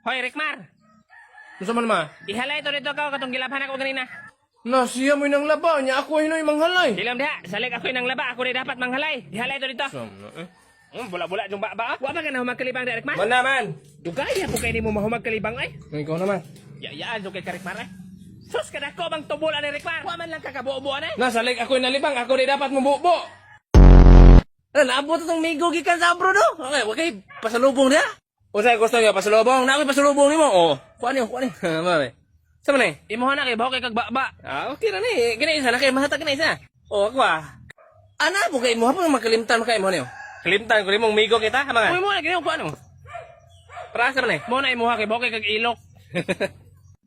Hoy, Rikmar! Ano man ma? Ihalay ito dito ka, katong gilabhan ako ganina. Na, siya mo nang laba niya. Ako hinoy manghalay. Dilam diha, salig ako nang laba, ako rin dapat manghalay. Ihalay ito dito. Bula-bula yung baba. Wa ba ka na humagkalibang di, Rikmar? Man naman. Dugaya po kayo ni mo mahumagkalibang ay. Ikaw naman. Yaan, dugay ka, Rikmar ay. Sus, kada ko bang tubulan ni Rikmar? Wa man lang kakabuo-buo na. Nasalig ako nalibang. Ako rin dapat mabubo. Ano, naabot itong migo gikan sa abro, no? Okay, wag kayo pasalubong niya. O sa'yo gusto niyo pasalubong? Na ako'y pasalubong ni mo. Oh, kuha niyo, kuha niyo. Mami. Sama na eh. Imuha na kay baho kay kagbaba. Okay na ni. Gina isa na kayo. Mahatag na isa. O ako Ana, mo kayo mo, hapon makalimtan mo kayo mo niyo. Kalimtan ko rin mong migo kita. Mga. Uy mo na ginaw ko ano. Para sama na eh. Mo na imuha kay baho kay kag ilok.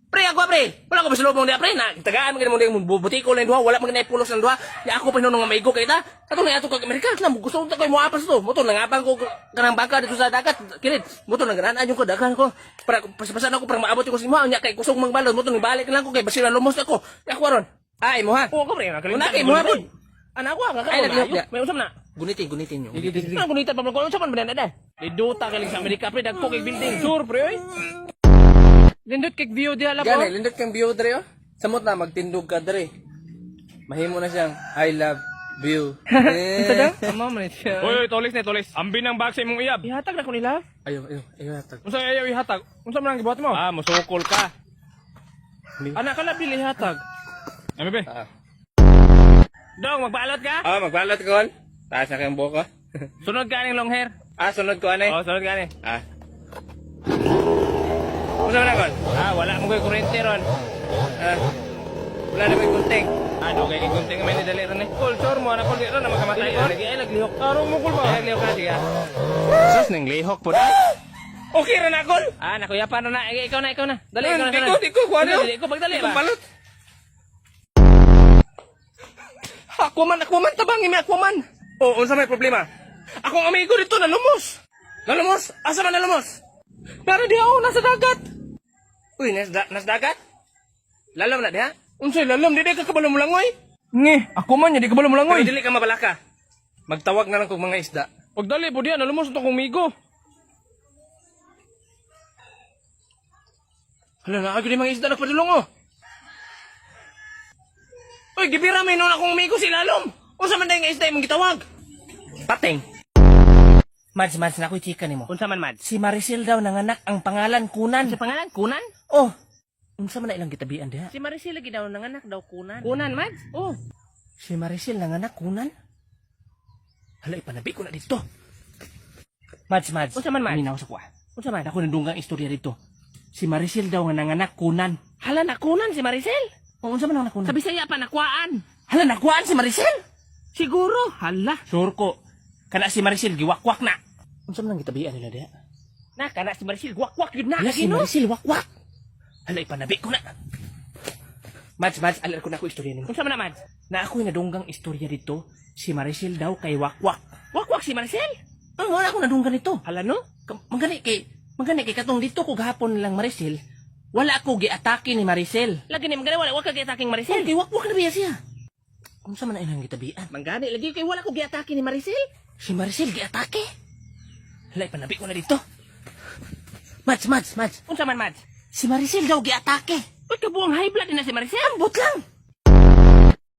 Pre, ako pre. Wala ko pasalubong niya, pre. Na, tagaan mo ganun mo yung buti ko lang duha. Wala mo ganun pulos ng duha. Ya ako pa nung nga maigo kayo ta. Kato na ato kag Amerika. Gusto ko ko mo apas to. Moto nangabang ko kanang bangka dito sa dagat. Kinit. Moto nagranaan yung ko dagan ko. Para pasapasan ako para maabot ko si mo. Nya kay kusog mangbalod. Moto nibalik lang ko kay basira lumos ako. Ako ron. Ay mo ha. Oo ko pre, Una kay mo ha. Anak ko nga Ay, ka. naglihok. May usam na. Gunitin nyo. Ano gunita pa ko usam man ba na? Liduta kay sa Amerika pre dagko kay building. Sur pre oy. Lindot kay view diha labo. Gani, lindot kang view dre oh. Samot na magtindog ka dre. Mahimo na siyang I love view. Amo man siya. Oy, tolis na tolis. Ambi ng bag sa imong iyab. Ihatag na ko nila. Ayo. Tag. Unsa ayaw ihatag? Unsa man ang gibuhat mo? Ah, musukol ka. Anak ka labi ihatag. Ano be? Dong, magpaalot ka? Magbalot ko. Taas na kayong buko. Sunod ka ning long hair. Sunod ko anay. Oh, sunod ka ni. Usa man kon? Wala mo kay kurente ron. Wala na may gunting. Dugay kay gunting may nidali ron eh. Kultur mo anak ko dito na makamatay ko. Lagi ay naglihok. Tarong mo kul ba? Ay naglihok ka siya. Sus ning lihok po da. Okay ra na kon. Nakuya pa na. Ikaw na. Dali ikaw na. Di ko kuha niyo. Dali ko pagdali ba? Balot. Ako man tabangi mi ako man. Unsa may problema? Akong amigo dito nalumos. Nalumos? Asa man nalumos? Pero di ako nasa dagat. Uy, nas dagat? Lalam na diha? Unsay lalam di ka kabalo mo langoy? Ngi, ako man di ka bala mo langoy. Pero dili ka mabalaka. Magtawag na lang kog mga isda. Pagdali po diyan, nalumos ito kong migo. Hala na, agad mga isda nagpadulong oh. Uy, gibira may nun akong amigo si Lalom. Unsa man dahil nga isda imong gitawag? Pating. Mads, na ako'y chika ni mo. Unsa man mad? Si Maricel daw nanganak ang pangalan Kunan. Sa pangalan Kunan? Oh, unsa man na ilang gitabian diha? Si Maricel lagi daw nanganak daw Kunan. Kunan mad? Oh. Si Maricel nanganak Kunan? Hala, ipanabi ko na dito. Mads. Unsa man, Mads? Minaw sa kuha. Unsa man? Ako nandunggang istorya dito. Si Maricel daw nga nanganak Kunan. Hala na Kunan si Maricel. Oh, unsa man ang nakunan? Sa Bisaya pa nakuhaan. Hala, nakuhaan si Maricel? Siguro. Hala. Sure ko. Kana si Maricel giwakwak na. Unsa man ang gitabian nila diha? Kana si Maricel wakwak yun na. Hala, si Maricel wakwak. Hala, ipanabi ko na. Mads, alam ko na ako istorya nimo. Unsa man na mad? Na ako'y nadunggang istorya dito, si Maricel daw kay wakwak. Wakwak si Maricel? Ang wala ako nadunggan ito. Hala no? Magani kay katong dito ko gahapon lang Maricel. Wala ako giatake ni Maricel. Lagi ni magana wala ka giataking Oh, Maricel. giwakwak na biya siya. Unsa man ang ilang gitabian? Manggani lagi kay wala ko giatake ni Maricel. Si Maricel giatake. Hala, ipanabi ko na dito. Mads. Unsa man mad? Si Maricel daw giatake. Uy kabuang high blood na si Maricel. Ambot lang.